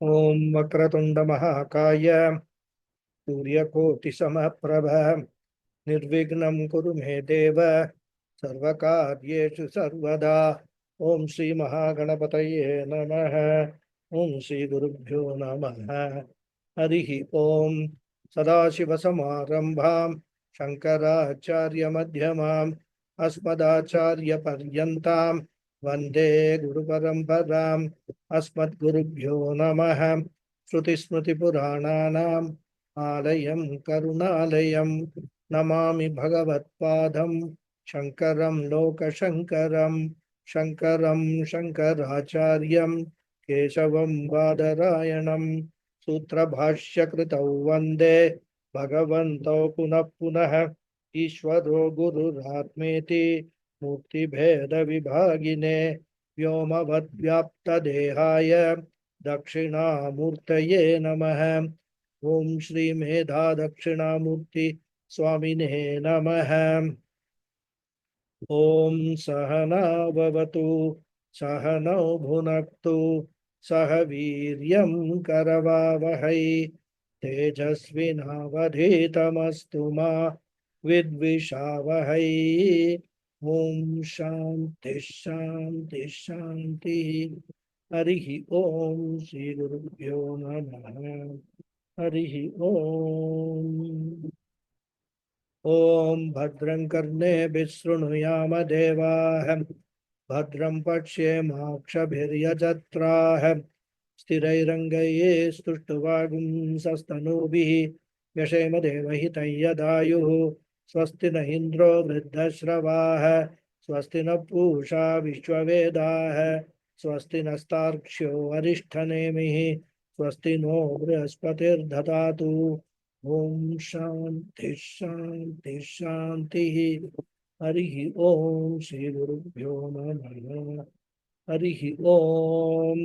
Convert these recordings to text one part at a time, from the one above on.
ओम वक्रतुंड महाकाय सूर्यकोटिसमप्रभ निर्विघ्नं कुरु मे देव सर्वकार्येषु सर्वदा। ओम श्री महागणपतये नमः। ओम श्री गुरुभ्यो नमः। हरिः ओम। सदाशिवसमारम्भां शङ्कराचार्यमध्यमाम् अस्मदाचार्यपर्यन्तां वन्दे गुरुपरम्पराम्। अस्मद्गुरुभ्यो नमः। श्रुतिस्मृतिपुराणानाम् आलयं करुणालयं नमामि भगवत्पादं शङ्करं लोकशङ्करं। शङ्करं शङ्कराचार्यं केशवं बादरायणं सूत्रभाष्यकृतौ वन्दे भगवन्तौ पुनः पुनः। ईश्वरो गुरुरात्मेति मूर्तिभेदविभागिने व्योमवद्व्याप्तदेहाय दक्षिणामूर्तये नमः। ओम श्री मेधा दक्षिणामूर्ति स्वामिने नमः। ओम सहना भवतु सहनौ भुनक्तु सह वीर्यं करवावहै तेजस्विनावधीतमस्तु मा विद्विषावहै। ओम शांति शांति शांति। हरिः ओम श्री गुरुभ्यो नमः। हरिः ओम। ओम भद्रं कर्णेभिः शृणुयाम देवाः भद्रं पश्येमाक्षभिर्यजत्राः स्थिरैरङ्गैः स्तुष्टुवागुंसस्तनूभिः व्यशेम देवहितं यदायुः। स्वस्ति न इन्द्रो वृद्धश्रवाः स्वस्ति न पूषा विश्ववेदाः स्वस्ति नस्तार्क्ष्यो अरिष्ठनेमिः स्वस्ति नो बृहस्पतिर्दधातु। ओम शांति शांति शांति। हरिः ओम श्री गुरुभ्यो नमः। हरिः ओम।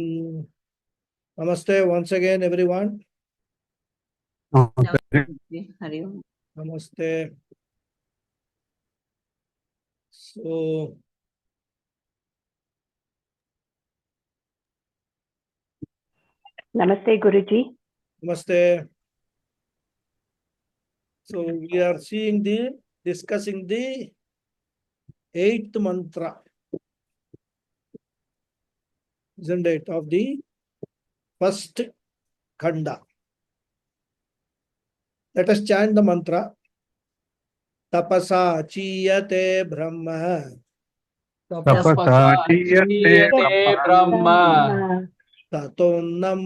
नमस्ते once again everyone. Namaste. So Namaste Guruji. namaste. So we are discussing the 8th mantra, isn't it, of the first khanda. Let us chant the mantra. Tapasa chiyate brahma. तपसा चीयते ब्रह्म ततोन्नम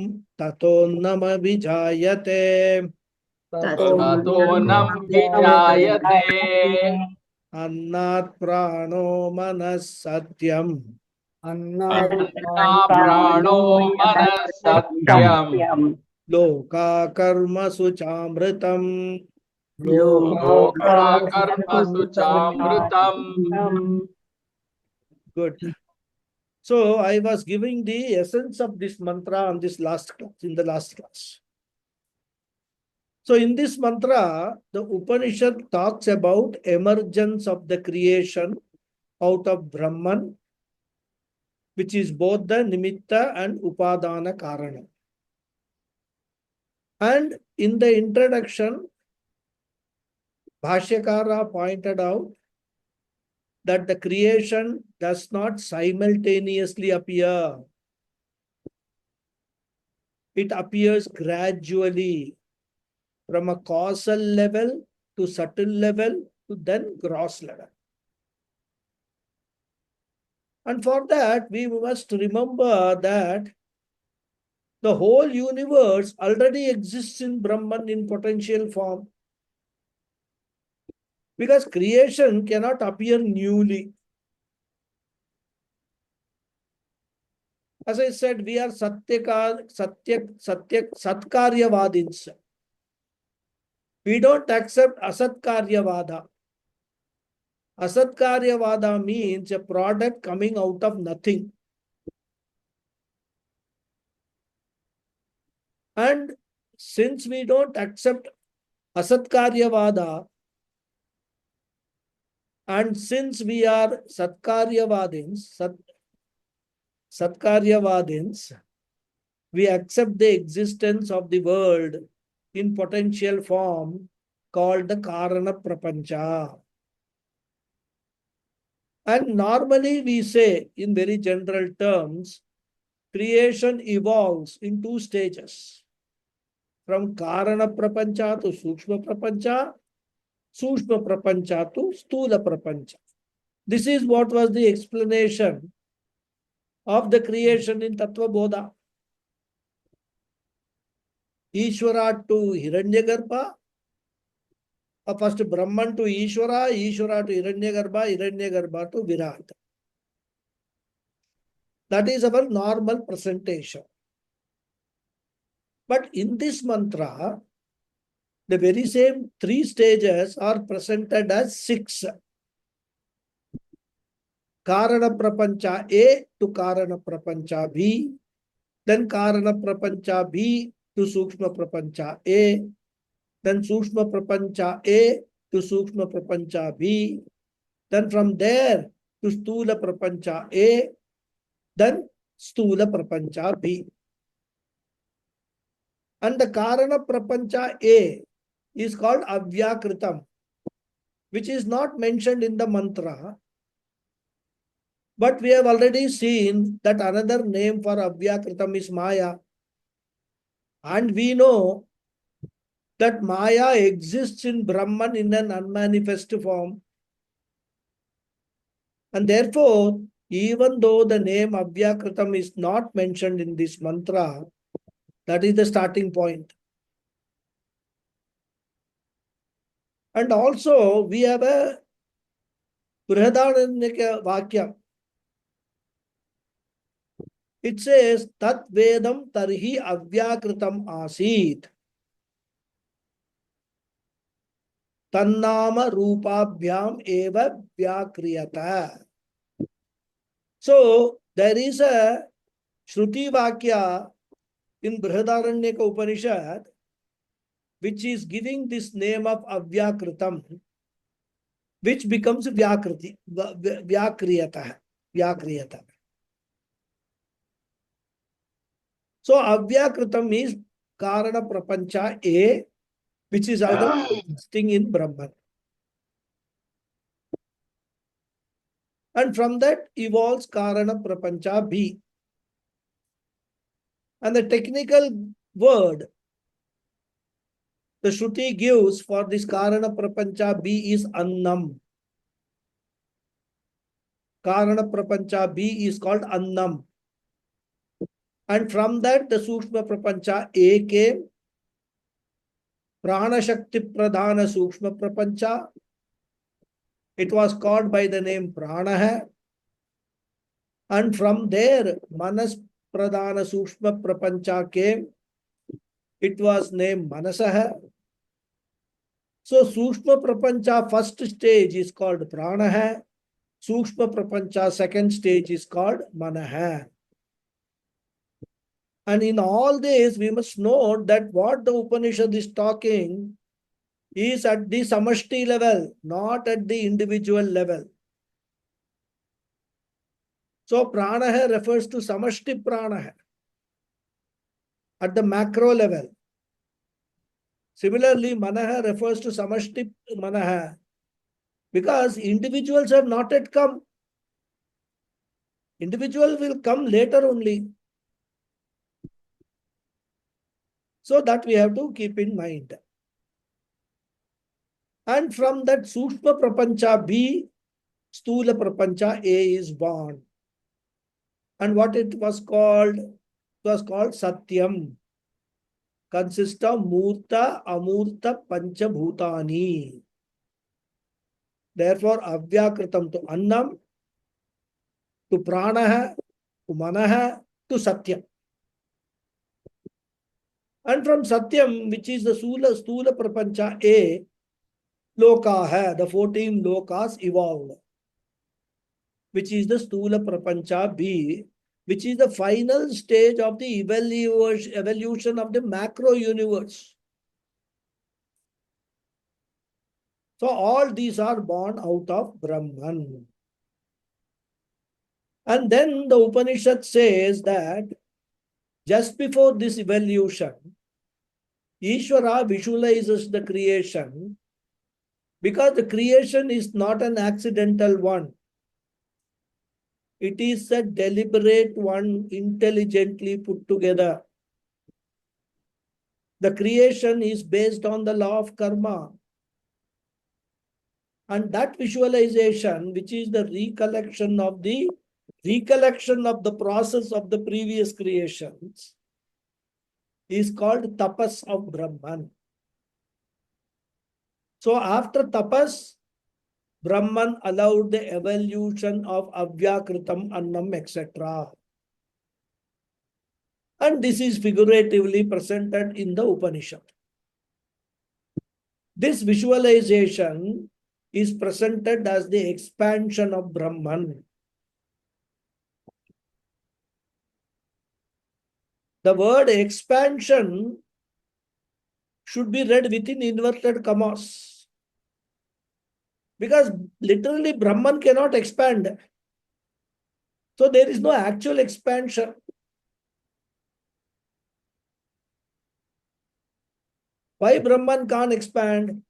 विजायते। ततोऽन्नं विजायते अन्नात् प्राणो मनः सत्यम्। अन्नात् प्राणो मनः सत्यम् लोकाकर्मसु चामृतम्। लोकाकर्मसु चामृतम्। Good. So I was giving the essence of this mantra on this last class, in the last class. So in this mantra, the Upanishad talks about emergence of the creation out of Brahman, which is both the Nimitta and Upadana Karana. And in the introduction, Bhashyakara pointed out that the creation does not simultaneously appear. It appears gradually from a causal level to subtle level to then gross level. And for that, we must remember that the whole universe already exists in Brahman in potential form. Because creation cannot appear newly. As I said, we are Satkaryavadins. We don't accept Asatkaryavada. Asatkaryavada means a product coming out of nothing. And since we don't accept Asatkaryavada, and since we are Satkaryavadins, we accept the existence of the world in potential form called the Karana Prapancha. And normally we say, in very general terms, creation evolves in two stages. From Karana Prapancha to Sukshma Prapancha, Sukshma Prapancha to Stula Prapancha. This is what was the explanation of the creation in Tattva Bodha. Ishvara to Hiranyagarbha, first Brahman to Ishvara, Ishvara to Hiranyagarbha, Hiranyagarbha to Virat. That is our normal presentation. But in this mantra, the very same three stages are presented as 6. Karana Prapancha A to Karana Prapancha B, then Karana Prapancha B to Sukshma Prapancha A, then Sukshma Prapancha A to Sukshma Prapancha B, then from there to Stula Prapancha A, then Stula Prapancha B. And the Karana Prapancha A is called Avyakritam, which is not mentioned in the mantra. But we have already seen that another name for Avyakritam is Maya. And we know that Maya exists in Brahman in an unmanifest form. And therefore, even though the name Avyakritam is not mentioned in this mantra, that is the starting point. And also, we have a Brihadaranyaka Vakya. It says, Tat Vedam Tarhi Avyakritam Asit. Tannama Rupabhyam Eva Vyakriyata. So, there is a Shruti Vakya in Brihadaranyaka Upanishad which is giving this name of Avyakritam, which becomes Vyakriti, Vyakriyata. So, Avyakritam is Karana Prapancha A, which is already existing in Brahman. And from that evolves Karana Prapancha B. And the technical word the Shruti gives for this Karana Prapancha B is Annam. Karana Prapancha B is called Annam. And from that the Sukshma Prapancha A came. Prana Shakti Pradhana Sukshma Prapancha. It was called by the name Pranaha. And from there Manas Pradhana Sukshma Prapancha came. It was named Manasaha. So Sukshma Prapancha first stage is called Pranaha. Sukshma Prapancha second stage is called Manaha. And in all this, we must note that what the Upanishad is talking is at the samashti level, not at the individual level. So Pranaha refers to samashti Pranaha at the macro level. Similarly, Manaha refers to samashti Manaha because individuals have not yet come. Individual will come later only. So that we have to keep in mind. And from that Sukshma Prapancha B, Stula Prapancha A is born. And what it was called? It was called Satyam. Consists of Murta, Amurta, Panchabhutani. Therefore, Avyakritam to Annam, to Pranaha, to Manaha, to Satyam. And from Satyam, which is the Stula Prapancha A, Lokaha, the 14 Lokas evolved, which is the Stula Prapancha B, which is the final stage of the evolution of the macro universe. So all these are born out of Brahman. And then the Upanishad says that just before this evolution, Ishvara visualizes the creation because the creation is not an accidental one. It is a deliberate one, intelligently put together. The creation is based on the law of karma. And that visualization, which is the recollection of the process of the previous creations, is called tapas of Brahman. So after tapas, Brahman allowed the evolution of Avyakritam, Annam, etc. And this is figuratively presented in the Upanishad. This visualization is presented as the expansion of Brahman. The word expansion should be read within inverted commas. Because literally Brahman cannot expand. So there is no actual expansion. Why Brahman can't expand?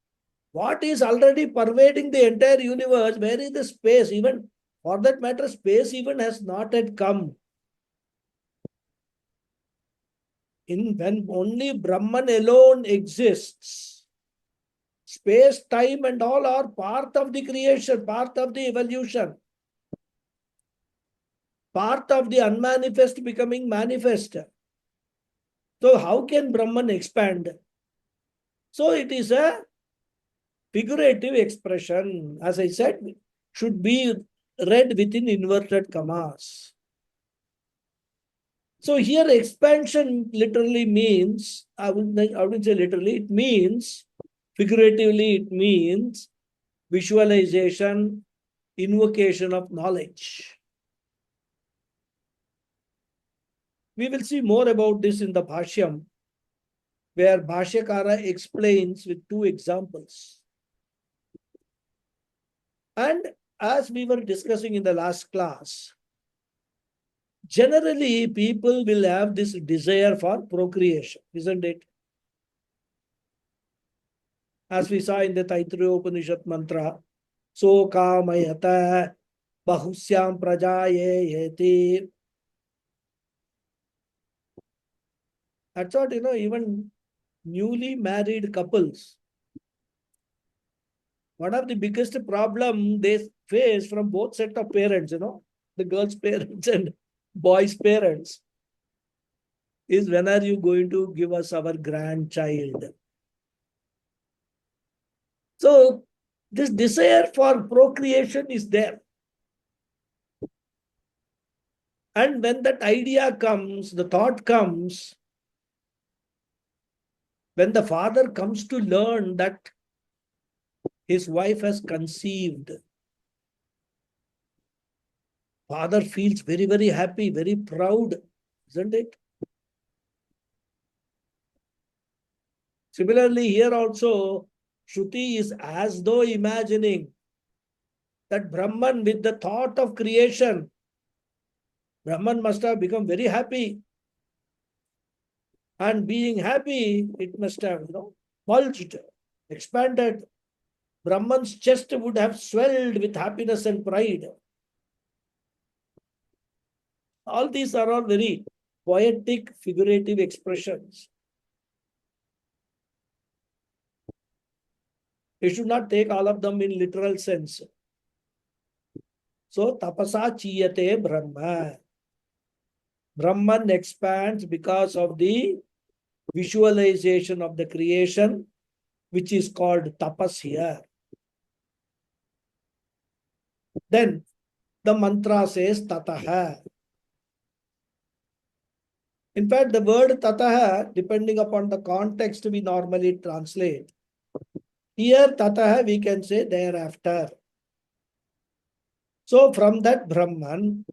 What is already pervading the entire universe? Where is the space? Even for that matter, space even has not yet come. When only Brahman alone exists, space, time, and all are part of the creation, part of the evolution, part of the unmanifest becoming manifest. So how can Brahman expand? So it is a figurative expression, as I said, should be read within inverted commas. So here expansion literally means, I wouldn't say literally, it means, figuratively it means visualization, invocation of knowledge. We will see more about this in the Bhashyam, where Bhashyakara explains with two examples. And as we were discussing in the last class, generally people will have this desire for procreation, isn't it? As we saw in the Taittiriya Upanishad mantra, so kamayata bahusyam prajayeti. That's what, even newly married couples, one of the biggest problem they face from both set of parents, the girl's parents and boys' parents, is when are you going to give us our grandchild? So this desire for procreation is there. And when that idea comes, the thought comes, when the father comes to learn that his wife has conceived, father feels very, very happy, very proud, isn't it? Similarly, here also, Shruti is as though imagining that Brahman, with the thought of creation, Brahman must have become very happy. And being happy, it must have, bulged, expanded. Brahman's chest would have swelled with happiness and pride. All these are all very poetic, figurative expressions. We should not take all of them in literal sense. So, tapasa chiyate Brahma. Brahman expands because of the visualization of the creation, which is called tapas here. Then the mantra says tataha. In fact, the word tataha, depending upon the context, we normally translate. Here, tataha, we can say thereafter. So from that Brahman,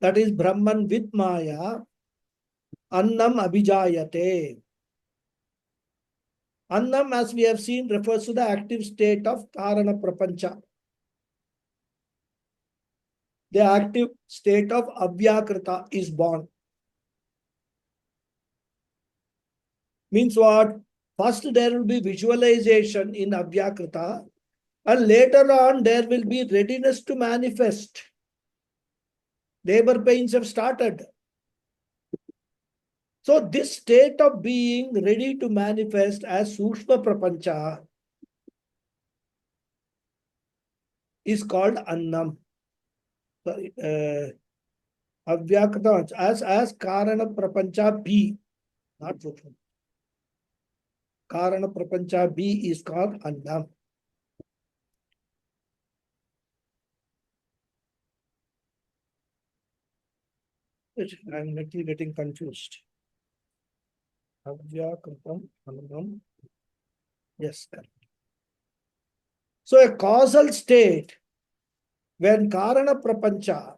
that is Brahman with Maya, Annam Abhijayate. Annam, as we have seen, refers to the active state of Karana Prapancha. The active state of Avyakrita is born. Means what? First there will be visualization in Avyakrita, and later on there will be readiness to manifest. Labor pains have started. So this state of being ready to manifest as Sukshma Prapancha is called Annam. Sorry, Avyakrita as Karana Prapancha B, not Sukshma. Karana Prapancha B is called Annam. I'm little getting confused. Avyakritam Annam. Yes, correct. So a causal state when Karana Prapancha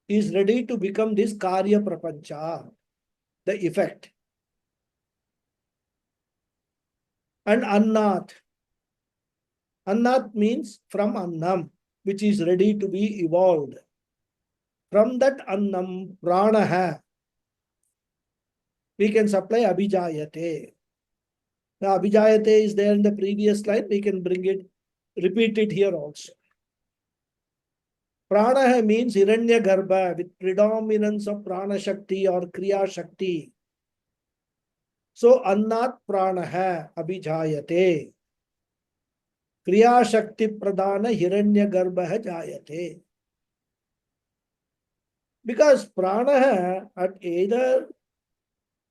is ready to become this Karya Prapancha, the effect. And Annat. Annat means from Annam, which is ready to be evolved. From that Annam, Pranaha, we can supply Abhijayate. Now, Abhijayate is there in the previous line. We can bring it, repeat it here also. Pranaha means Hiranya Garbha with predominance of Prana Shakti or Kriya Shakti. So, Annat Pranaha Abhijayate. Kriya Shakti Pradana Hiranya Garbha Jayate. Because Pranaha at either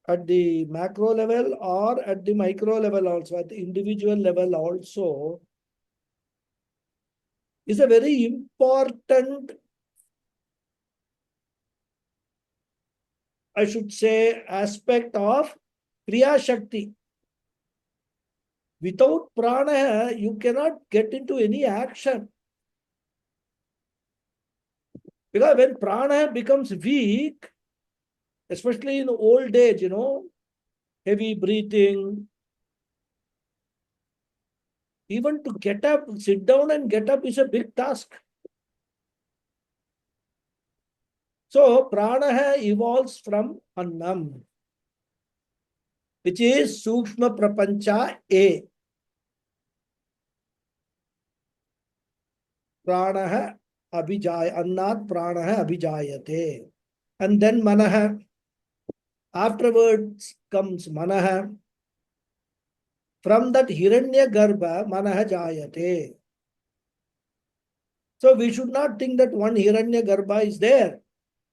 at the macro level or at the micro level also, at the individual level also, is a very important, I should say, aspect of Kriya Shakti. Without Prana, you cannot get into any action. Because when Prana becomes weak, especially in old age, heavy breathing, even to get up, sit down and get up is a big task. So, Prana evolves from Annam, which is Sukshma Prapancha A. Pranaha Abhijay, Annat Pranaha Abhijayate. And then Manaha. Afterwards comes Manaha. From that Hiranya Garbha, Manaha Jayate. So we should not think that one Hiranya Garbha is there.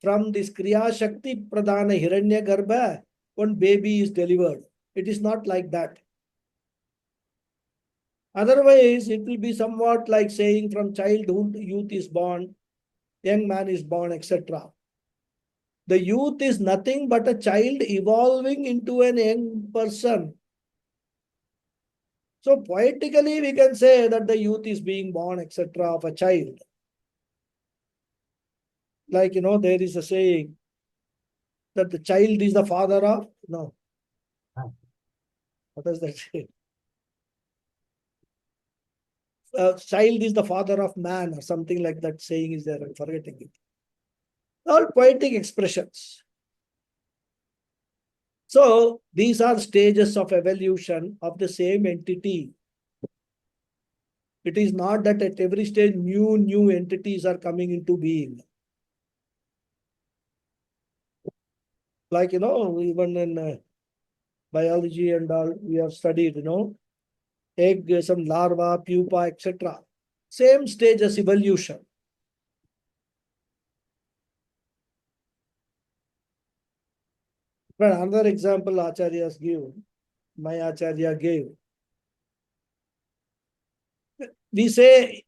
From this Kriya Shakti Pradana Hiranya Garbha, one baby is delivered. It is not like that. Otherwise, it will be somewhat like saying from childhood, youth is born, young man is born, etc. The youth is nothing but a child evolving into an young person. So poetically, we can say that the youth is being born, etc., of a child. Like, there is a saying that the child is the father of, no. What does that say? Child is the father of man, or something like that saying is there. I'm forgetting it. All poetic expressions. So these are stages of evolution of the same entity. It is not that at every stage new entities are coming into being. Like, even in biology and all, we have studied, egg, some larva, pupa, etc. Same stage as evolution. But another example Acharyas give, my Acharya gave. We say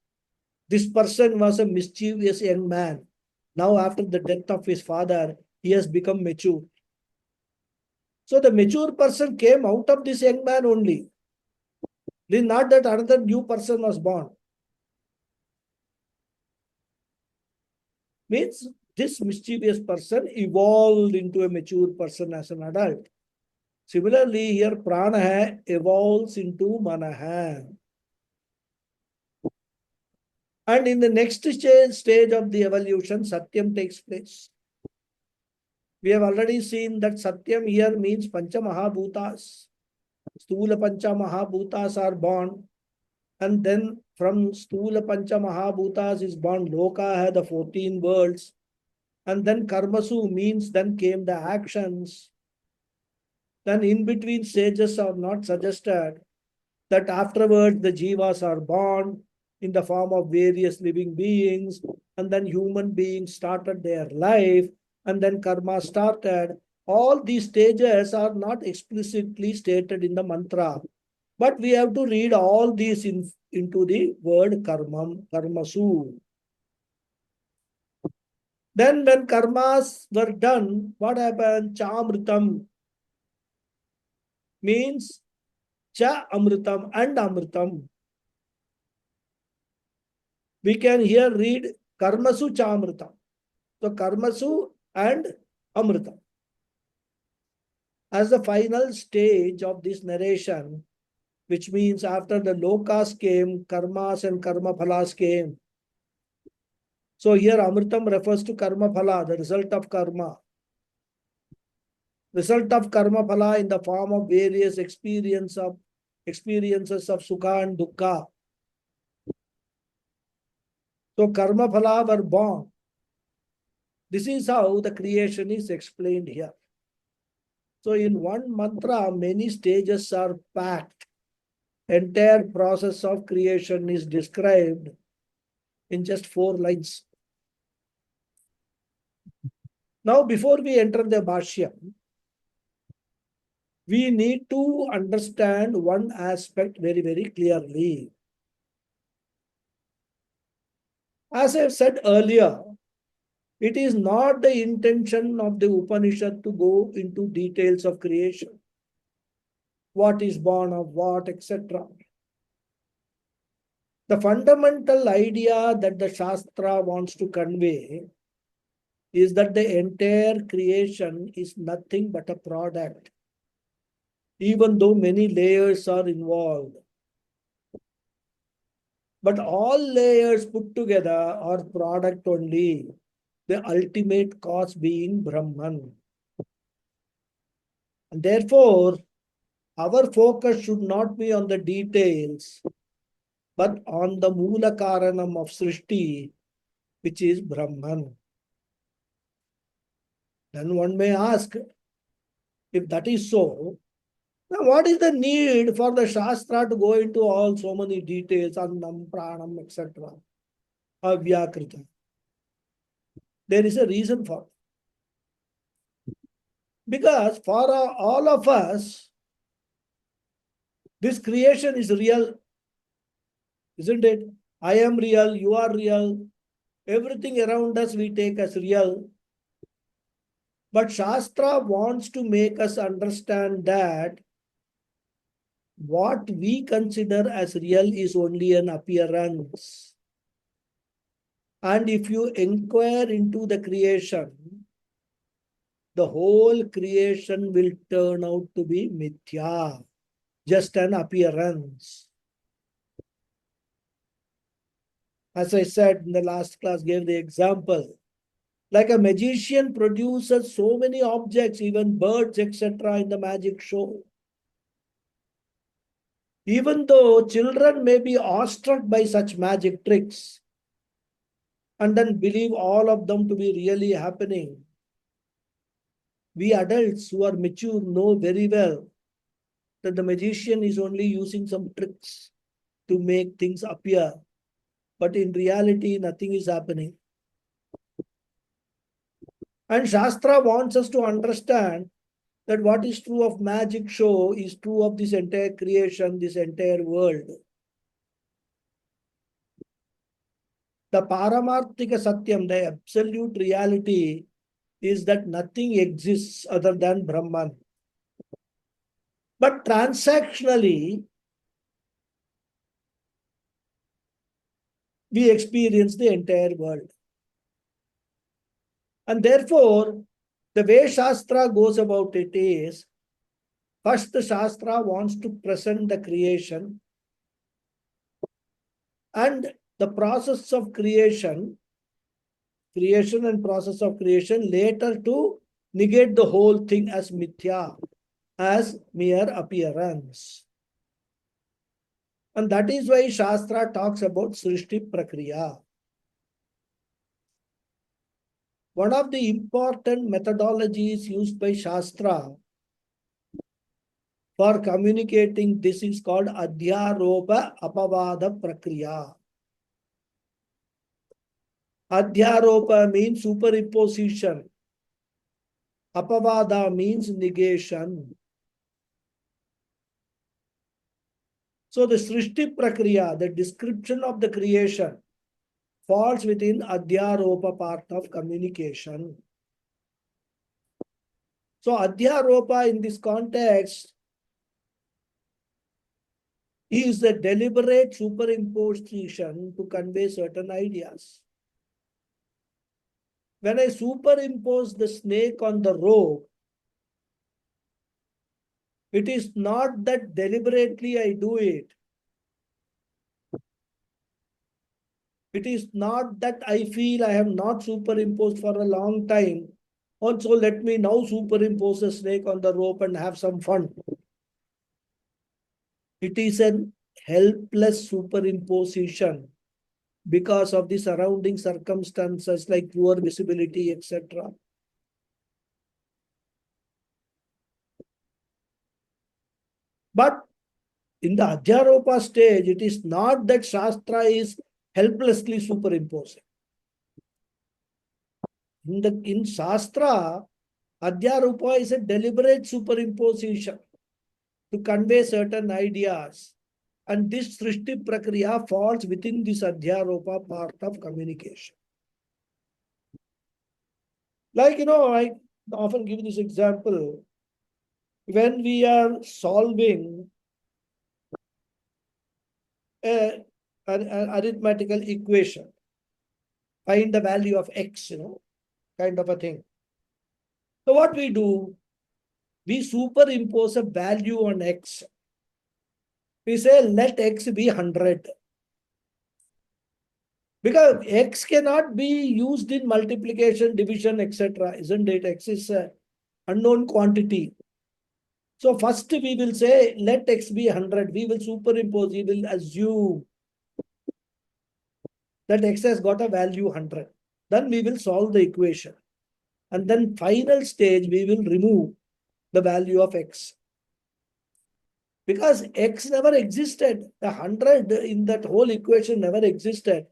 this person was a mischievous young man. Now, after the death of his father, he has become mature. So the mature person came out of this young man only. It is not that another new person was born. Means this mischievous person evolved into a mature person as an adult. Similarly, here Prana evolves into Manaha. And in the next stage of the evolution, Satyam takes place. We have already seen that Satyam here means Pancha Mahabhutas. Stula Pancha Mahabhutas are born, and then from Stula Pancha Mahabhutas is born Loka, the 14 worlds, and then Karmasu means then came the actions. Then in between stages are not suggested, that afterwards the jivas are born in the form of various living beings, and then human beings started their life, and then karma started. All these stages are not explicitly stated in the mantra, but we have to read all these into the word karmam, karmasu. Then when karmas were done, what happened? Chamritam means cha amritam and amritam. We can here read karmasu cha amritam. So karmasu and amritam. As the final stage of this narration, which means after the lokas came, karmas and karma phalas came. So here amritam refers to karma phala, the result of karma. Result of karma phala in the form of various experiences of sukha and dukkha. So karma phala were born. This is how the creation is explained here. So in one mantra, many stages are packed. Entire process of creation is described in just 4 lines. Now, before we enter the Bhashya, we need to understand one aspect very, very clearly. As I said earlier, it is not the intention of the Upanishad to go into details of creation. What is born of what, etc. The fundamental idea that the Shastra wants to convey is that the entire creation is nothing but a product, even though many layers are involved. But all layers put together are product only, the ultimate cause being Brahman. And therefore, our focus should not be on the details, but on the Mula Karanam of Srishti, which is Brahman. Then one may ask, if that is so, now what is the need for the Shastra to go into all so many details, Annam, Pranam, etc., Avyakrita? There is a reason for it. Because for all of us, this creation is real, isn't it? I am real, you are real, everything around us we take as real. But Shastra wants to make us understand that what we consider as real is only an appearance. And if you inquire into the creation, the whole creation will turn out to be mithya, just an appearance. As I said in the last class, gave the example. Like a magician produces so many objects, even birds, etc., in the magic show. Even though children may be awestruck by such magic tricks and then believe all of them to be really happening, we adults who are mature know very well that the magician is only using some tricks to make things appear. But in reality, nothing is happening. And Shastra wants us to understand that what is true of magic show is true of this entire creation, this entire world. The Paramarthika Satyam, the absolute reality, is that nothing exists other than Brahman. But transactionally, we experience the entire world. And therefore, the way Shastra goes about it is, first the Shastra wants to present the creation and the process of creation and process of creation, later to negate the whole thing as mithya, as mere appearance. And that is why Shastra talks about Srishti Prakriya. One of the important methodologies used by Shastra for communicating this is called Adhyaropa Apavada Prakriya. Adhyaropa means superimposition. Apavada means negation. So the Srishti Prakriya, the description of the creation, falls within Adhyaropa part of communication. So Adhyaropa in this context is the deliberate superimposition to convey certain ideas. When I superimpose the snake on the rope, it is not that deliberately I do it. It is not that I feel I have not superimposed for a long time. Also, let me now superimpose the snake on the rope and have some fun. It is an helpless superimposition because of the surrounding circumstances like poor visibility, etc. But in the Adhyaropa stage, it is not that Shastra is helplessly superimposing. In Shastra, Adhyaropa is a deliberate superimposition to convey certain ideas. And this Srishti Prakriya falls within this Adhyaropa part of communication. Like, I often give this example. When we are solving an arithmetical equation, find the value of x, kind of a thing. So what we do, we superimpose a value on x. We say, let x be 100. Because x cannot be used in multiplication, division, etc. Isn't it? X is an unknown quantity. So first we will say, let x be 100. We will superimpose, we will assume that x has got a value 100. Then we will solve the equation. And then final stage, we will remove the value of x. Because x never existed. The 100 in that whole equation never existed.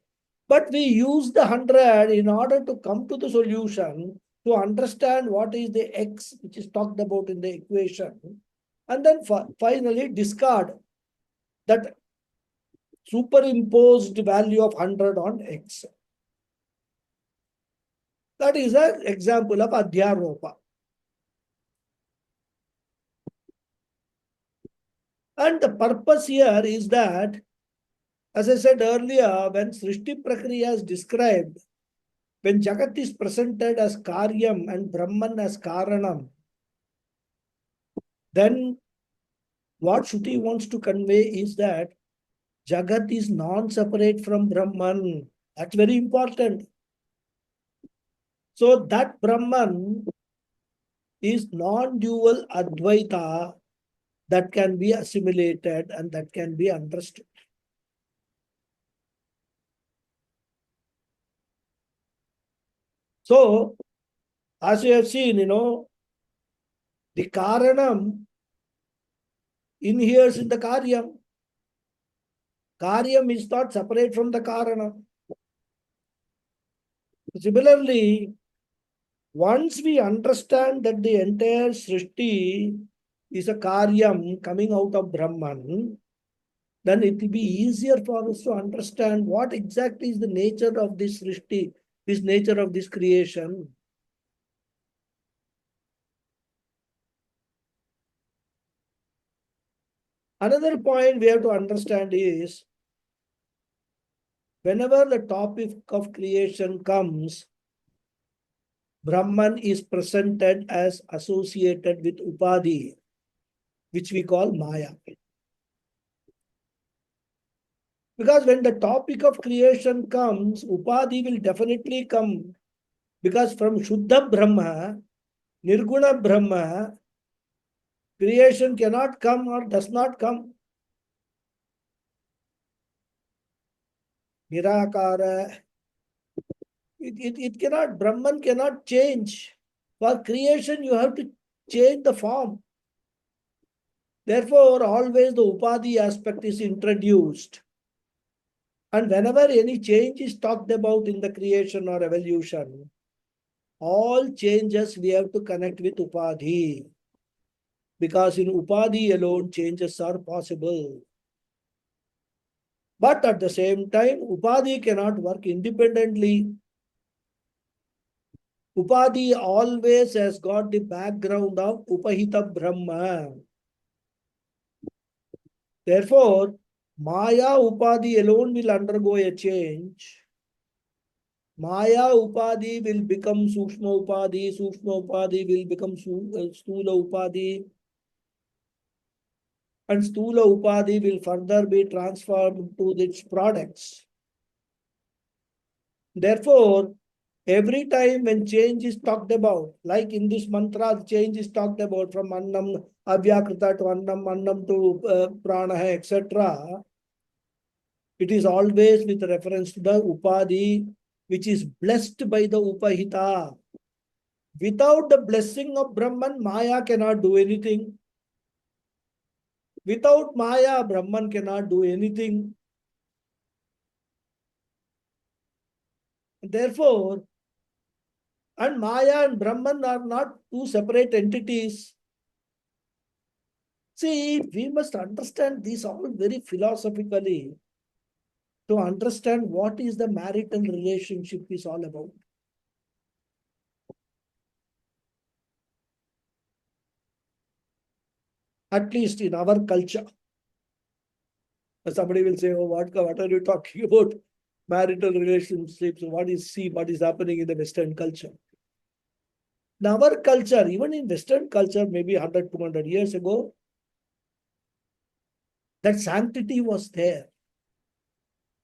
But we use the 100 in order to come to the solution, to understand what is the x which is talked about in the equation. And then finally discard that superimposed value of 100 on x. That is an example of Adhyaropa. And the purpose here is that, as I said earlier, when Srishti Prakriya is described, when Jagat is presented as Karyam and Brahman as Karanam, then what Shruti wants to convey is that Jagat is non-separate from Brahman. That's very important. So that Brahman is non-dual Advaita that can be assimilated and that can be understood. So, as you have seen, the Karanam inheres in the Karyam. Karyam is not separate from the Karanam. Similarly, once we understand that the entire Srishti is a Karyam coming out of Brahman, then it will be easier for us to understand what exactly is the nature of this Srishti, this nature of this creation. Another point we have to understand is, whenever the topic of creation comes, Brahman is presented as associated with Upadhi, which we call Maya. Because when the topic of creation comes, Upadhi will definitely come. Because from Shuddha Brahma, Nirguna Brahma, creation cannot come or does not come. Nirakara, it cannot, Brahman cannot change. For creation, you have to change the form. Therefore, always the Upadhi aspect is introduced. And whenever any change is talked about in the creation or evolution, all changes we have to connect with Upadhi. Because in Upadhi alone, changes are possible. But at the same time, Upadhi cannot work independently. Upadhi always has got the background of Upahita Brahma. Therefore, Maya Upadhi alone will undergo a change. Maya Upadhi will become Sukshma Upadhi, Sukshma Upadhi will become Stula Upadhi, and Stula Upadhi will further be transformed to its products. Therefore, every time when change is talked about, like in this mantra, change is talked about from Annam, Avyakrita to Annam, Annam to Prana, etc. It is always with reference to the Upadhi, which is blessed by the Upahita. Without the blessing of Brahman, Maya cannot do anything. Without Maya, Brahman cannot do anything. Therefore, and Maya and Brahman are not two separate entities. See, we must understand this all very philosophically to understand what is the marital relationship is all about. At least in our culture. Somebody will say, oh, what are you talking about? Marital relationships, what is happening in the Western culture? In our culture, even in Western culture, maybe 100, 200 years ago, that sanctity was there.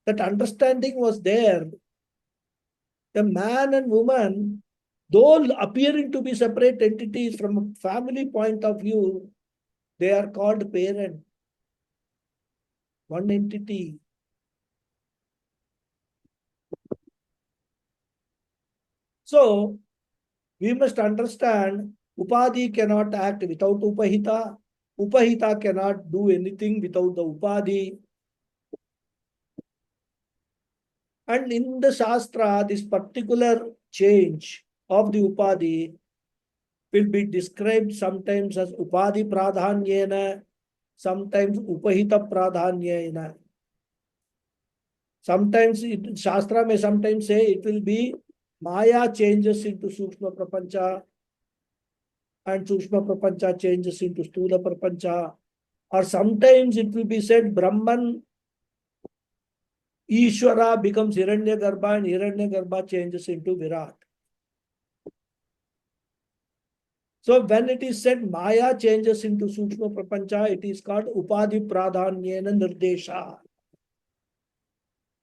That understanding was there. The man and woman, though appearing to be separate entities from a family point of view, they are called parent. One entity. So, we must understand Upadhi cannot act without Upahita. Upahita cannot do anything without the Upadhi. And in the Shastra, this particular change of the Upadhi will be described sometimes as Upadhi Pradhanyena, sometimes Upahita Pradhanyena. Sometimes Shastra may sometimes say it will be Maya changes into Sukshma Prapancha and Sukshma Prapancha changes into Stula Prapancha. Or sometimes it will be said Brahman, Ishvara becomes Hiranyagarbha and Hiranyagarbha changes into Virat. So when it is said Maya changes into Sukshma Prapancha, it is called Upadhi Pradhanyena Nirdesha,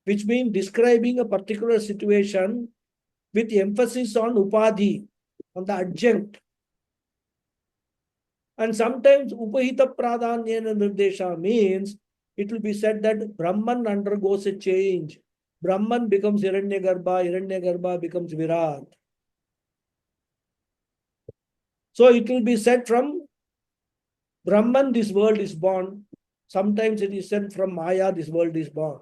which means describing a particular situation with emphasis on Upadhi, on the adjunct. And sometimes Upahita Pradhanyena Nirdesha means it will be said that Brahman undergoes a change. Brahman becomes Hiranyagarbha, Hiranyagarbha becomes Virat. So it will be said from Brahman this world is born. Sometimes it is said from Maya this world is born.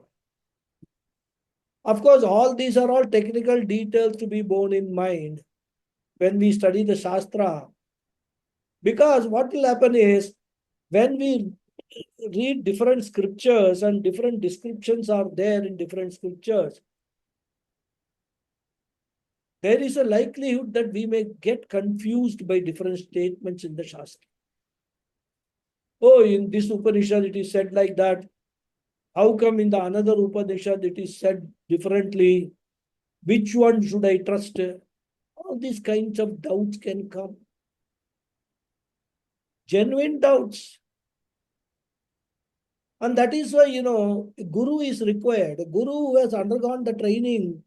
Of course, all these are all technical details to be borne in mind when we study the Shastra. Because what will happen is, when we read different scriptures and different descriptions are there in different scriptures, there is a likelihood that we may get confused by different statements in the Shastra. Oh, in this Upanishad it is said like that. How come in the another Upanishad it is said differently? Which one should I trust? All these kinds of doubts can come. Genuine doubts. And that is why, a guru is required. A guru who has undergone the training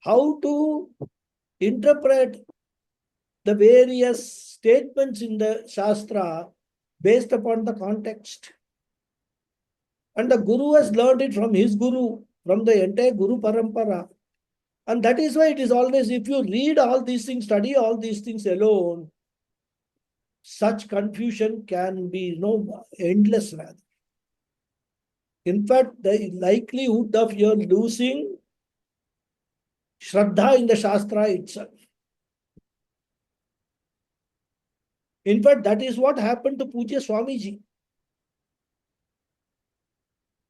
how to interpret the various statements in the Shastra based upon the context. And the Guru has learned it from his Guru, from the entire Guru Parampara. And that is why it is always, if you read all these things, study all these things alone, such confusion can be endless rather. In fact, the likelihood of your losing Shraddha in the Shastra itself. In fact, that is what happened to Pujya Swamiji.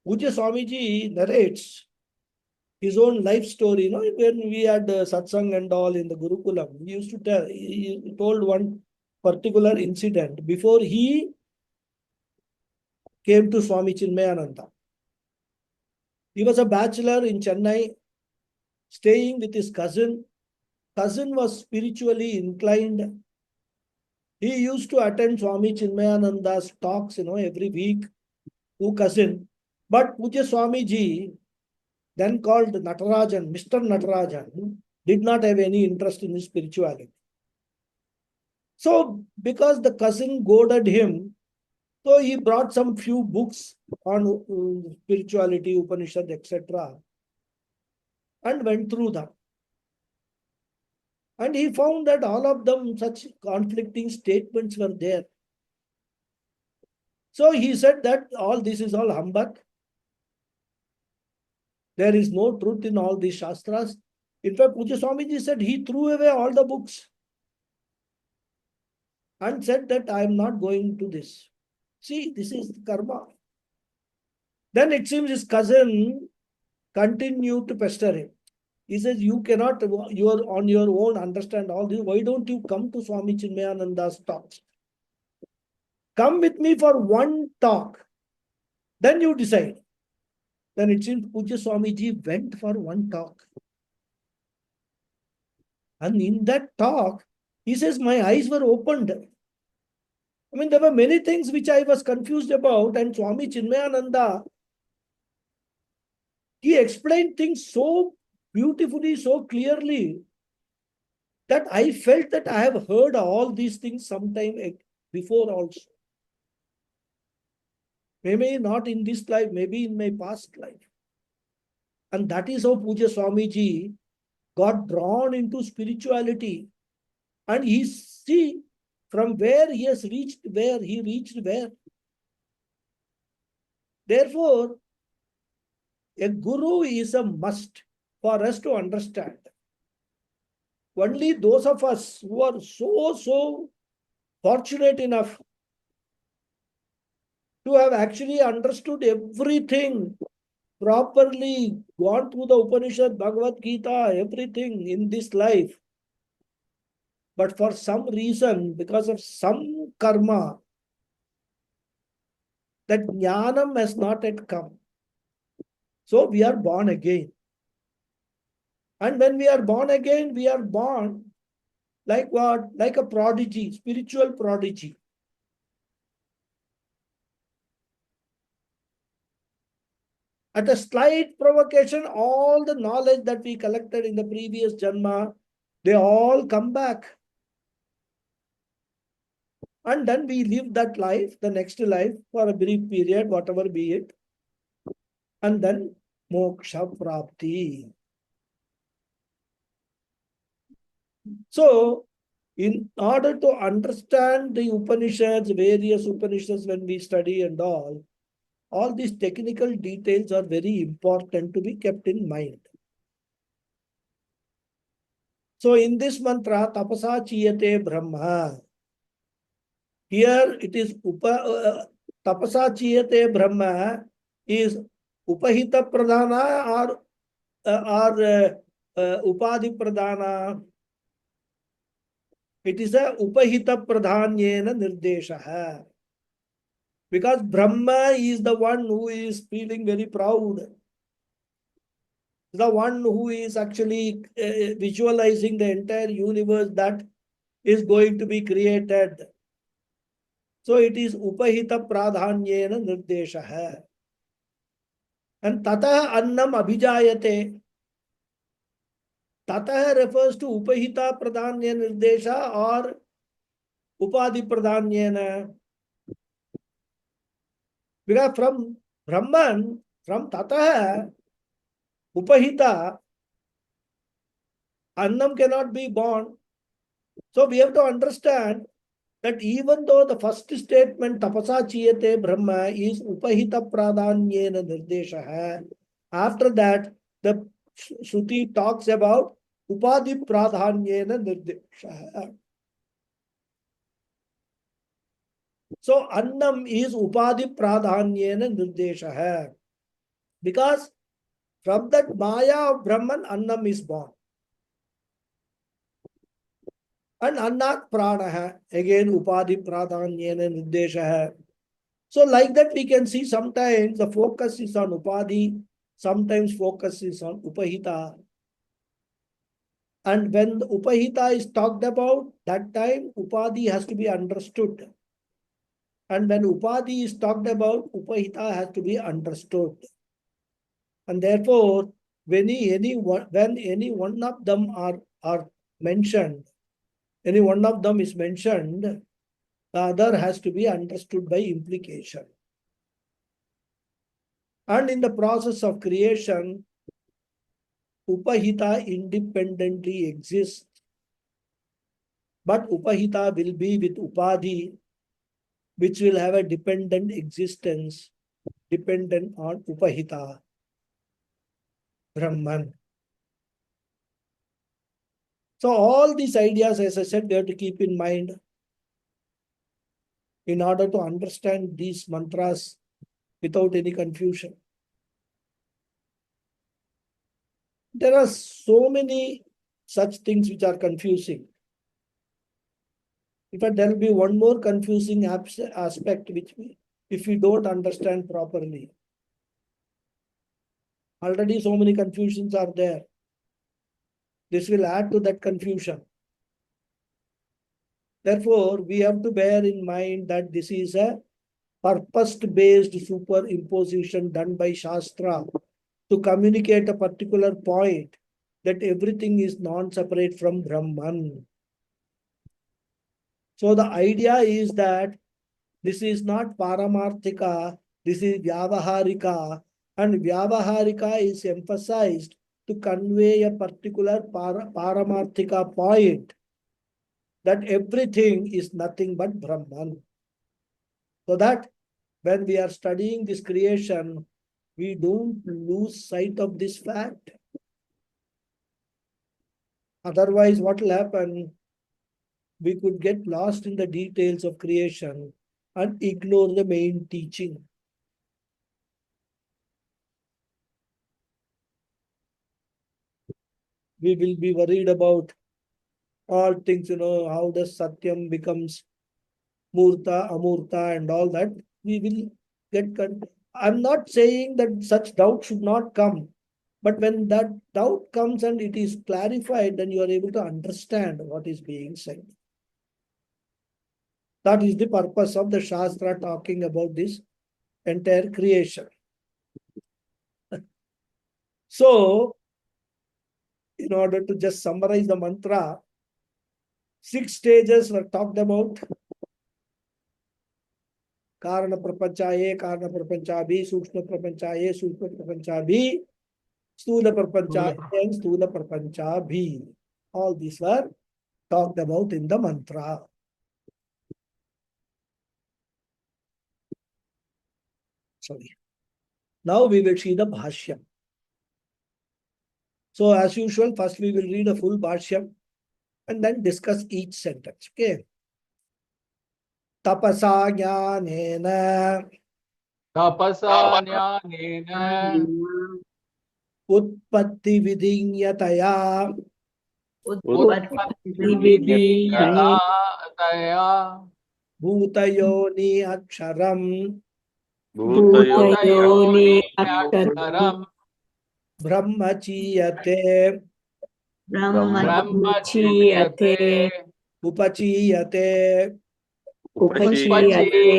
Pujya Swamiji narrates his own life story. When we had satsang and all in the Gurukulam, he used to tell, he told one particular incident before he came to Swami Chinmayananda. He was a bachelor in Chennai, staying with his cousin. Cousin was spiritually inclined. He used to attend Swami Chinmayananda's talks, every week, who cousin. But Pujya Swamiji, then called Natarajan, Mr. Natarajan, did not have any interest in his spirituality. So, because the cousin goaded him, so he brought some few books on spirituality, Upanishad, etc. and went through them. And he found that all of them, such conflicting statements were there. So he said that all this is all humbug. There is no truth in all these Shastras. In fact, Pujya Swamiji said he threw away all the books and said that I am not going to this. See, this is karma. Then it seems his cousin continued to pester him. He says, you cannot, you are on your own, understand all this. Why don't you come to Swami Chinmayananda's talks? Come with me for one talk. Then you decide. Then it seems Pujya Swamiji went for one talk. And in that talk, he says, my eyes were opened. I mean, there were many things which I was confused about, and Swami Chinmayananda, he explained things so beautifully, so clearly, that I felt that I have heard all these things sometime before also. Maybe not in this life, maybe in my past life. And that is how Pujya Swamiji got drawn into spirituality. And he see from where he has reached, where he reached where. Therefore, a guru is a must for us to understand. Only those of us who are so fortunate enough to have actually understood everything properly, gone through the Upanishad, Bhagavad Gita, everything in this life. But for some reason, because of some karma, that jnanam has not yet come. So we are born again. And when we are born again, we are born like what? Like a prodigy, spiritual prodigy. At a slight provocation, all the knowledge that we collected in the previous janma, they all come back. And then we live that life, the next life, for a brief period, whatever be it. And then moksha prapti. So, in order to understand the Upanishads, various Upanishads when we study and all these technical details are very important to be kept in mind. So, in this mantra, tapasa chiyate brahma. Here it is tapasa chiyate brahma is upahita pradhana or upadhi pradhana. It is a upahita pradhanyena nirdesha. Because Brahma is the one who is feeling very proud. The one who is actually visualizing the entire universe that is going to be created. So it is upahita pradhanyena nirdesha. And tata annam abhijayate. Tatah refers to Upahita Pradanya Nirdesha or Upadhi Pradanyena. Because from Brahman, from Tatah, Upahita, Annam cannot be born. So we have to understand that even though the first statement tapasa chiyate brahma is upahita pradanyena nirdesha, after that the Shruti talks about upadhi pradanyena nirdesha. So annam is upadhi pradanyena nirdesha, because from that maya of Brahman annam is born. And annat prana, again upadhi pradanyena nirdesha. So like that we can see sometimes the focus is on upadhi, sometimes focus is on upahita. And when the upahita is talked about, that time upadhi has to be understood. And when upadhi is talked about, upahita has to be understood. And therefore, when any one of them are mentioned, any one of them is mentioned, the other has to be understood by implication. And in the process of creation, Upahita independently exists, but Upahita will be with Upadhi, which will have a dependent existence, dependent on Upahita, Brahman. So all these ideas, as I said, we have to keep in mind in order to understand these mantras without any confusion. There are so many such things which are confusing. In fact, there will be one more confusing aspect which if we don't understand properly. Already so many confusions are there. This will add to that confusion. Therefore, we have to bear in mind that this is a purpose-based superimposition done by Shastra to communicate a particular point that everything is non-separate from Brahman. So the idea is that this is not Paramarthika, this is Vyavaharika, and Vyavaharika is emphasized to convey a particular Paramarthika point, that everything is nothing but Brahman. So that when we are studying this creation, we don't lose sight of this fact. Otherwise, what will happen? We could get lost in the details of creation and ignore the main teaching. We will be worried about all things, how does Satyam becomes Murta, Amurta, and all that. We will get. I'm not saying that such doubt should not come, but when that doubt comes and it is clarified, then you are able to understand what is being said. That is the purpose of the Shastra talking about this entire creation. So, in order to just summarize the mantra, 6 stages were talked about. Karana prapancha A, Karana prapancha B, Sukshma prapancha A, Sukshma prapancha B, Stula prapancha A, and Stula prapancha B. All these were talked about in the mantra. Sorry. Now we will see the bhashyam. So as usual, first we will read a full bhashyam and then discuss each sentence. Okay. Tapasa jnanena tapasa jnanena utpatti vidinyataya utpattividiyataya bhutayoni aksharam bhutayoni aksharam brahmachiyate brahmachiyate upachiyate upachiyate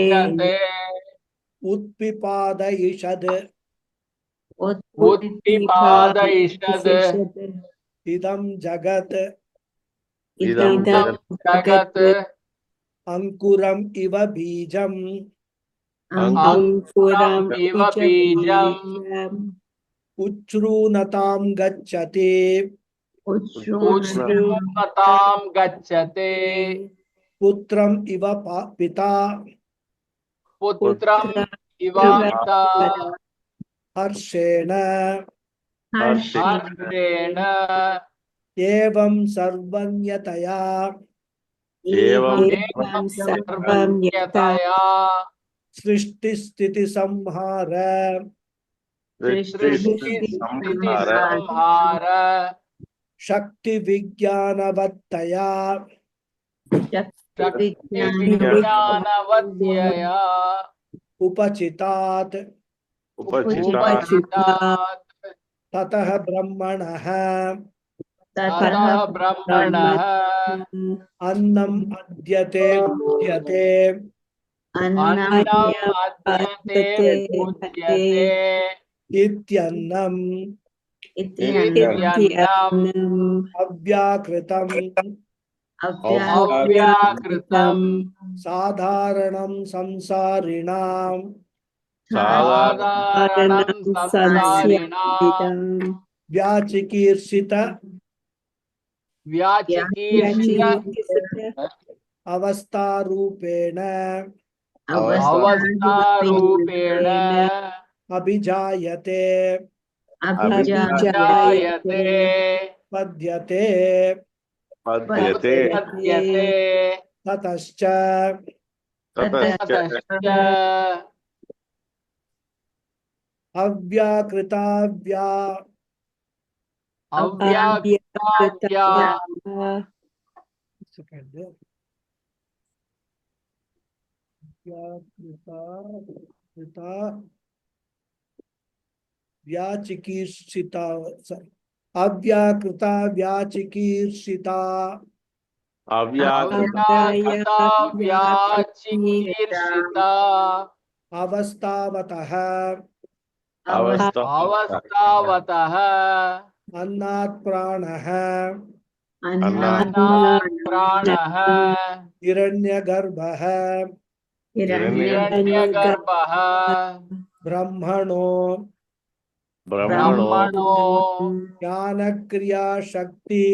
utpipadayishad utpipadayishad इदं जगत् idam jagat जगत् अंकुरम इव बीजम् ankuram इव बीजम् उच्छ्रूणतां गच्छति उच्छ्रूणतां गच्छते पुत्रम् इव पिता पुत्रम् इव पिता हर्षेण हर्षेण एवं सर्वज्ञतया evam एवं सर्वज्ञतया सृष्टि संहार सृष्टि संहार शक्ति विज्ञानवत्तया शक्ति विज्ञानवत्यया उपचितात् upachita उपचितात् ततः ब्रह्मणः ततः ब्रह्मणः अन्नम् अद्यते भुज्यते अन्नम् अद्यते भुज्यते इत्यन्नम् इत्यन्नम् अव्याकृतम् अव्याकृतम् साधारणं संसारिणां साधारणं संसारिणां व्याचिकीर्षित व्याचिकीर्षित अवस्थारूपेण अवस्थारूपेण अभिजायते जायते पद्यते padyate पद्यते ततश्च tatascha ततश्च अव्याकृताव्या अव्याकृताव्या व्याचिकीर्षिता अव्याकृता व्याचिकीर्षिता avyakata अव्याकृता व्याचिकीर्षिता अवस्थावतः avastha अवस्थावतः अन्नात् प्राणः अन्नात् प्राणः हिरण्यगर्भः हिरण्यगर्भः ब्रह्मणो brahmano ब्रह्मणो ज्ञानक्रिया शक्ति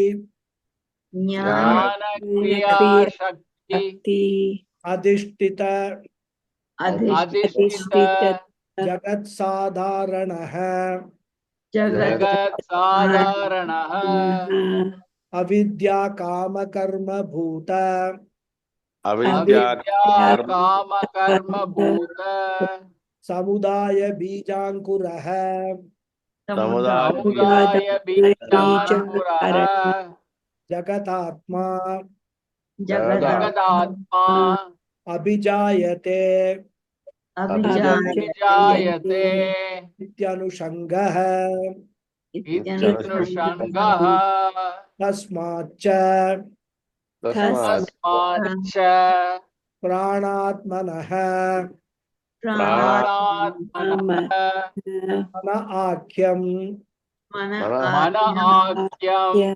ज्ञानक्रियाशक्ति अधिष्ठित अधिष्ठित जगत् साधारणः जगत् साधारणः अविद्या काम कर्म भूत avidya अविद्या काम कर्म भूत समुदाय बीजांकुरः samudaya समुदाय बीजांकुरः जगतात्मा जगदात्मा अभिजायते अभिजायते इत्यनुषङ्गः इत्यनुषङ्गः तस्माच्च tasmat तस्माच्च प्राणात्मनः प्राणात्मनः मन आख्यं मन आख्यं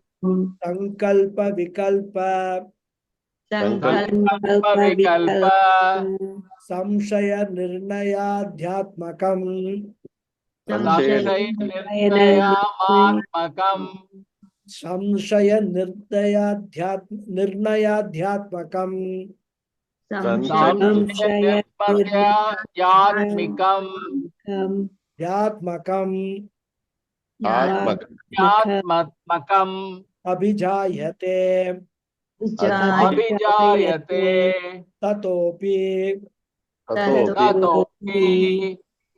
संकल्प विकल्प संकल्प विकल्प संशय निर्णयाध्यात्मकम् संशय निर्णयात्मकम् संशय निर्णयाध्यात्मकम् संशय निर्णयात्मकम् ध्यात्मकम् आत्मकम् अभिजायते अभिजायते ततोपि ततोपि ततोपि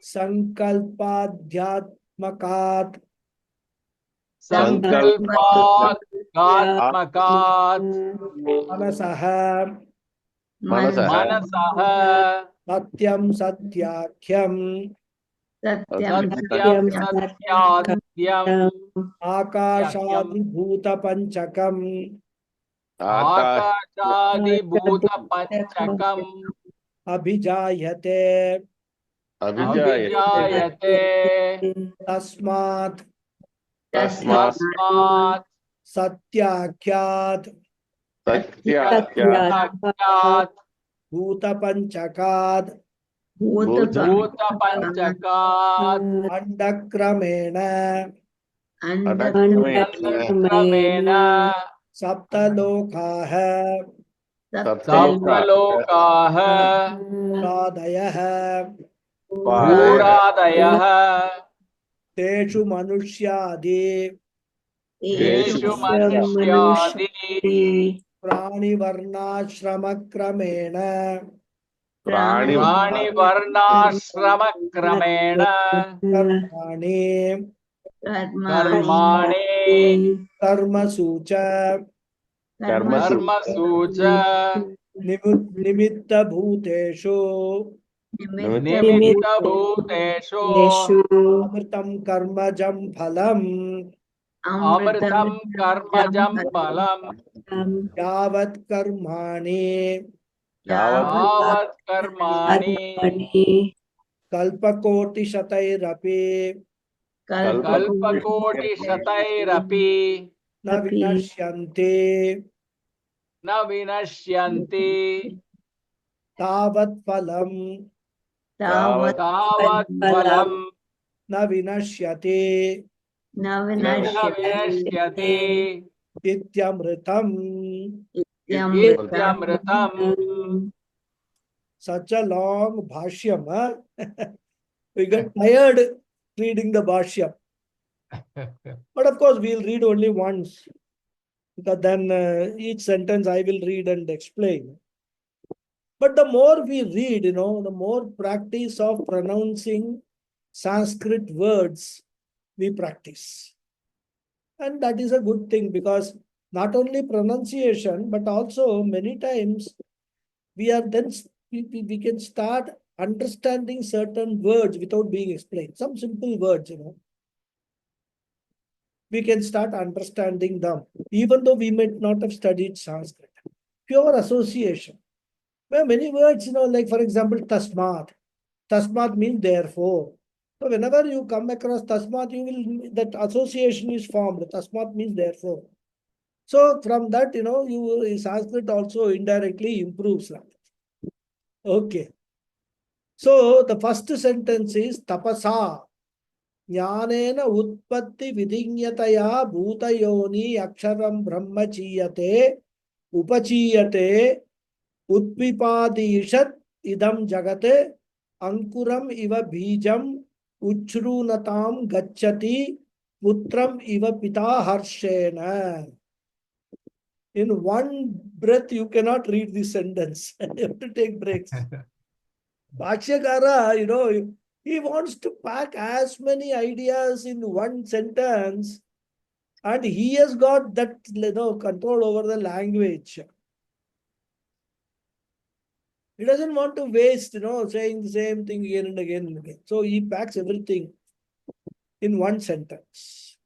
संकल्पाध्यात्मकात् संकल्पात्मकात् मनसः मनसः मनसः सत्यं सत्याख्यं सत्यं सत्याद्यम् आकाशादिभूतपञ्चकम् आकाशादिभूतपञ्चकम् अभिजायते अभिजायते तस्मात् तस्मात् तस्मात् Satyakhyat Satyakya Satyat Bhutapanchakat Bhutapanchakat Andakramena Adakramena Andakramena Saptalokaha Saptaloka Saptalokaha Pradayah Padaya Puradayah Teshu Manusyadi Teshu Manusya Manusyadi Prani Varnashramakramena Prani Prani Varnashramakramena Karmani Karmani Karmasucha Karmasu Karmasucha Nimitta Bhuteshu Nimitta Bhuteshu Amritam Karmajam Phalam Amritam Karmajam Phalam Yavat Karmani Yavat Yavat Karmani Kalpakoti Shatairapi Kalpakoti Shatairapi Na Vinashyanti Na Vinashyanti Tavat Phalam Yavat Tavat Phalam Na Vinashyati Na Vinashyati Ityamritam. Ityamritam Such a long bhashyam. Huh? We get tired reading the bhashyam. But of course, we'll read only once. Because then each sentence I will read and explain. But the more we read, the more practice of pronouncing Sanskrit words we practice. And that is a good thing because not only pronunciation, but also many times we are then we can start understanding certain words without being explained. Some simple words, we can start understanding them, even though we might not have studied Sanskrit. Pure association. There are many words, like for example, tasmat. Tasmat means therefore. So whenever you come across tasmat, that association is formed. Tasmat means therefore. So from that, Sanskrit also indirectly improves that. Okay. So the first sentence is tapasa. Jnanena utpatti vidinyataya bhutayoni aksharam brahmachiyate upachiyate utpipadishat idam jagate ankuram iva bijam uchrunatam gacchati putram iva pita harshena. In one breath, you cannot read this sentence. You have to take breaks. Bhashyakara, he wants to pack as many ideas in one sentence, and he has got that control over the language. He doesn't want to waste, saying the same thing again and again and again. So he packs everything in one sentence.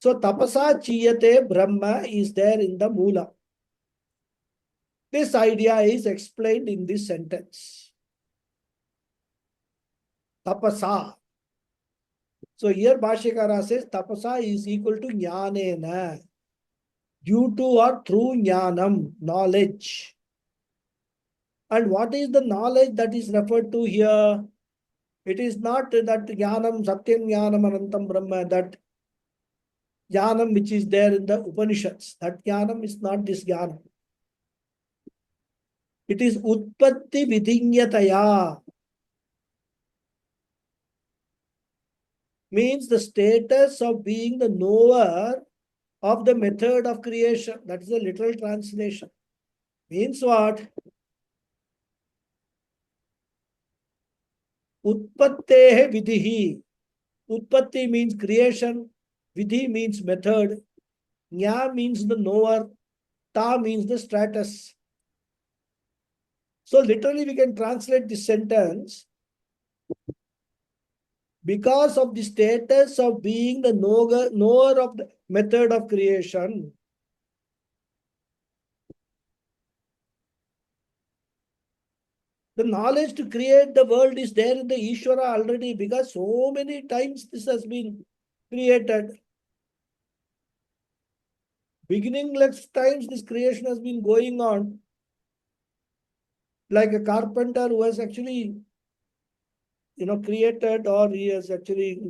So tapasa chiyate brahma is there in the Mula. This idea is explained in this sentence. Tapasa. So here Bhashyakara says tapasa is equal to jnanena. Due to or through jnanam, knowledge. And what is the knowledge that is referred to here? It is not that jnanam, satyam jnanam, anantam brahma, that jnanam which is there in the Upanishads. That jnanam is not this jnanam. It is utpatti vidinyataya. Means the status of being the knower of the method of creation. That is the literal translation. Means what? Utpattehe vidhi. Utpatti means creation. Vidhi means method. Nya means the knower. Ta means the status. So literally we can translate this sentence. Because of the status of being the knower of the method of creation, the knowledge to create the world is there in the Ishvara already, because so many times this has been created. Beginningless times, this creation has been going on. Like a carpenter who has actually, created, or he has actually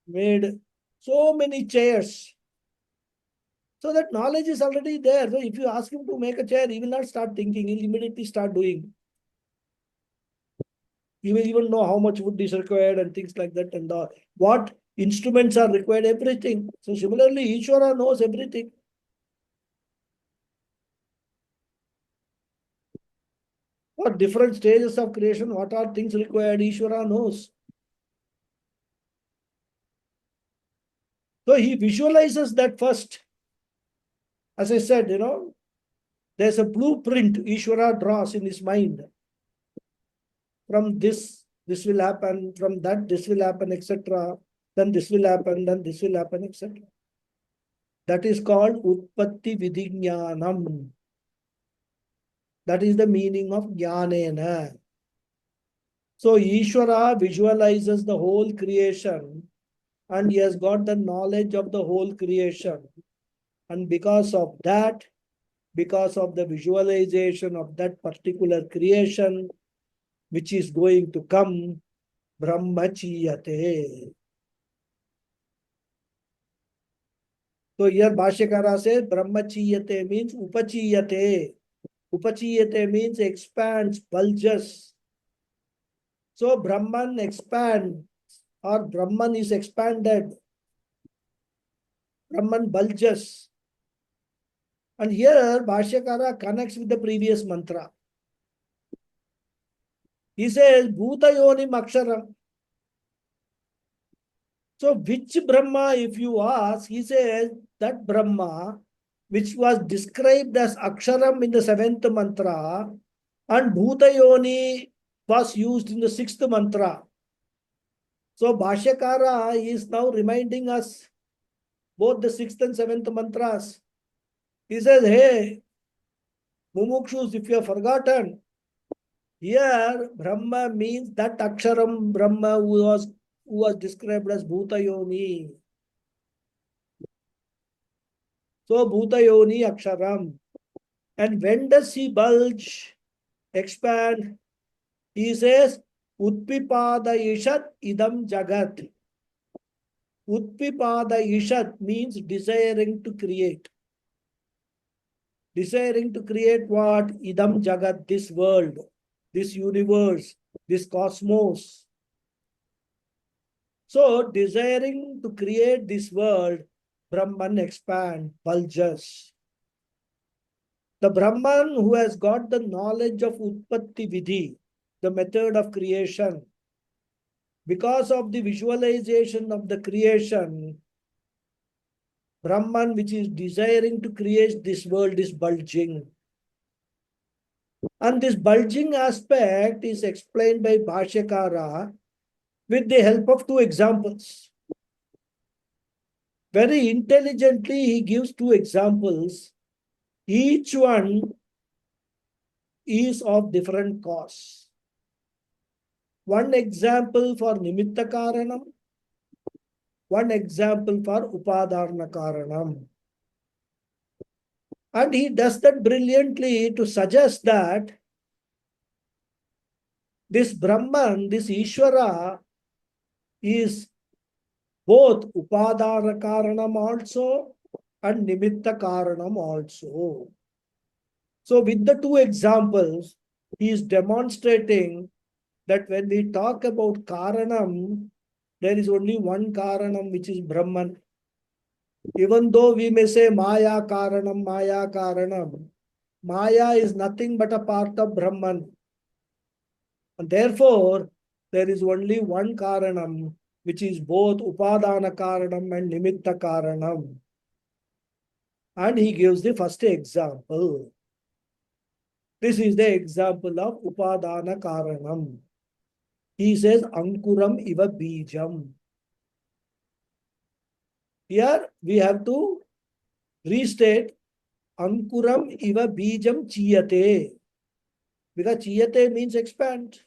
made so many chairs. So that knowledge is already there. So if you ask him to make a chair, he will not start thinking, he'll immediately start doing. He will even know how much wood is required and things like that, and what instruments are required, everything. So similarly, Ishvara knows everything. What different stages of creation, what are things required, Ishvara knows. So he visualizes that first. As I said, there's a blueprint Ishvara draws in his mind. From this will happen, from that, this will happen, etc. Then this will happen, then this will happen, etc. That is called Utpatti Vidijnanam. That is the meaning of Jnanena. So Ishvara visualizes the whole creation, and he has got the knowledge of the whole creation. And because of that, because of the visualization of that particular creation, which is going to come, Brahmachiyate. So here Bhashyakara says Brahmachiyate means Upachiyate. Upachiyate means expands, bulges. So Brahman expands, or Brahman is expanded. Brahman bulges. And here Bhashyakara connects with the previous mantra. He says Bhutayonim Aksharam. So which Brahma, if you ask, he says that Brahma, which was described as Aksharam in the 7th mantra, and Bhutayoni was used in the 6th mantra. So Bhashyakara is now reminding us both the 6th and 7th mantras. He says, hey, Mumukshus, if you have forgotten, here Brahma means that Aksharam Brahma who was described as Bhutayoni. So Bhutayoni Aksharam. And when does he bulge, expand? He says, Utpipada Ishat Idam Jagat. Utpipada Ishat means desiring to create. Desiring to create what? Idam Jagat, this world, this universe, this cosmos. So, desiring to create this world, Brahman expand, bulges. The Brahman who has got the knowledge of Utpatti Vidhi, the method of creation, because of the visualization of the creation, Brahman which is desiring to create this world is bulging. And this bulging aspect is explained by Bhashyakara with the help of 2 examples. Very intelligently, he gives 2 examples. Each one is of different cause. One example for Nimitta Karanam, one example for Upadarna Karanam. And he does that brilliantly to suggest that this Brahman, this Ishvara, is both Upadana Karanam also and Nimitta Karanam also. So with the 2 examples, he is demonstrating that when we talk about Karanam, there is only one Karanam, which is Brahman. Even though we may say Maya Karanam, Maya Karanam, Maya is nothing but a part of Brahman. And therefore, there is only one Karanam, which is both Upadana Karanam and Nimitta Karanam. And he gives the first example. This is the example of Upadana Karanam. He says Ankuram Iva Bijam. Here we have to restate Ankuram Iva Bijam Chiyate. Because Chiyate means expand.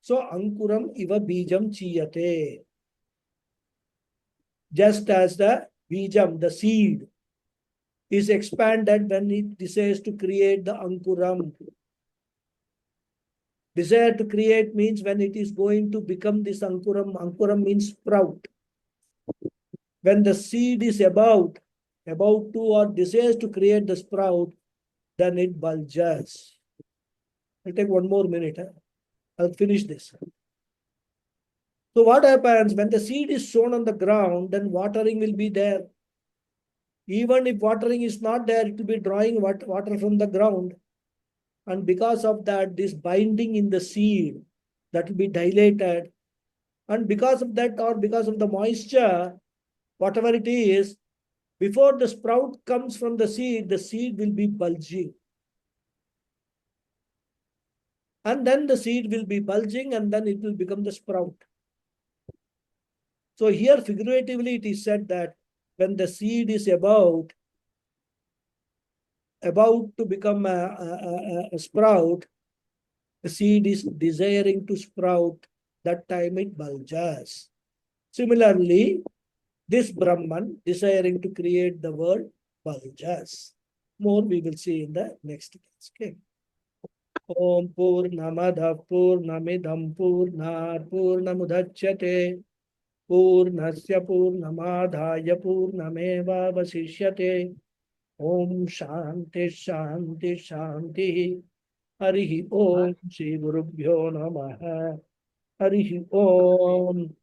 So Ankuram Iva Bijam Chiyate. Just as the bijam, the seed, is expanded when it desires to create the ankuram. Desire to create means when it is going to become this ankuram. Ankuram means sprout. When the seed is about to or desires to create the sprout, then it bulges. I'll take 1 more minute. I'll finish this. So what happens when the seed is sown on the ground, then watering will be there. Even if watering is not there, it will be drawing water from the ground. And because of that, this binding in the seed, that will be dilated. And because of that, or because of the moisture, whatever it is, before the sprout comes from the seed will be bulging. And then the seed will be bulging and then it will become the sprout. So here figuratively it is said that when the seed is about to become a sprout, the seed is desiring to sprout, that time it bulges. Similarly, this Brahman desiring to create the world bulges. More we will see in the next class. Okay. Om Purnamada Purnamidam Purnat Purnamudachyate Purnasya Purnamadhaya Purnameva Vasishyate. Om Shanti Shanti Shanti. Harihi Om Shri Gurubhyo Namaha. Harihi Om.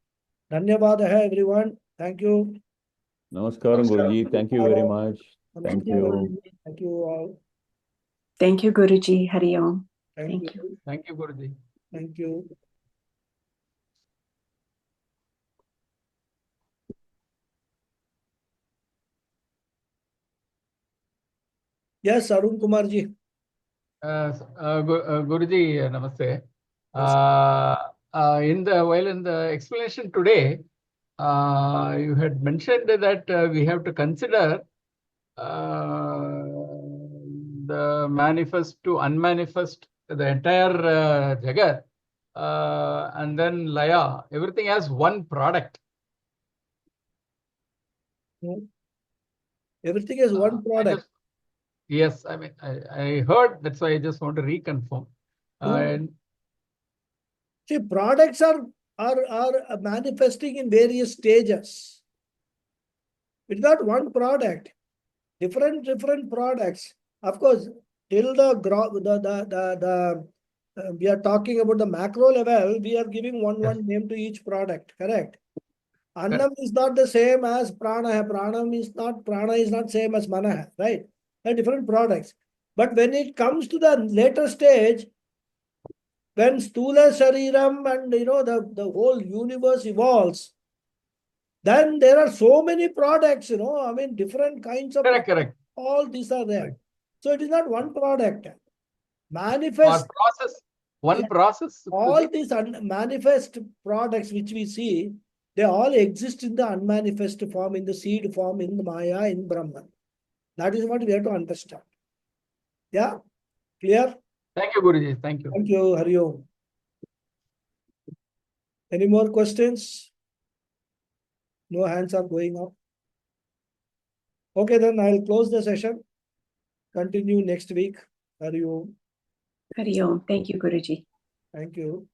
Dhanyavadaha everyone. Thank you. Namaskaram, Guruji. Thank you very much. Thank you. Thank you all. Thank you, Guruji. Hari Om. Thank Thank you. Thank you, Guruji. Thank you. Yes, Arun Kumar ji. Guruji, namaste. Yes. In the explanation today, you had mentioned that we have to consider the manifest to unmanifest, the entire Jagat, and then Laya, everything has one product. Everything is one product. Yes, I mean, I heard, that's why I just want to reconfirm. And See, products are manifesting in various stages. It's not one product. Different products. Of course, till we are talking about the macro level, we are giving one name to each product. Correct. Annam is not the same as prana. Prana is not same as mana. Right. They're different products. But when it comes to the later stage, when Stula Shariram and the whole universe evolves, then there are so many products, I mean, different kinds of correct. All these are there. Right. So it is not one product. Or Manifest. process. One process. All these manifest products which we see, they all exist in the unmanifest form, in the seed form, in the Maya, in Brahman. That is what we have to understand. Yeah? Clear? Thank you, Guruji. Thank you. Thank you, Hari Om. Any more questions? No hands are going up. Okay, then I'll close the session. Continue next week. Hari Om. Hari Om. Thank you, Guruji. Thank you.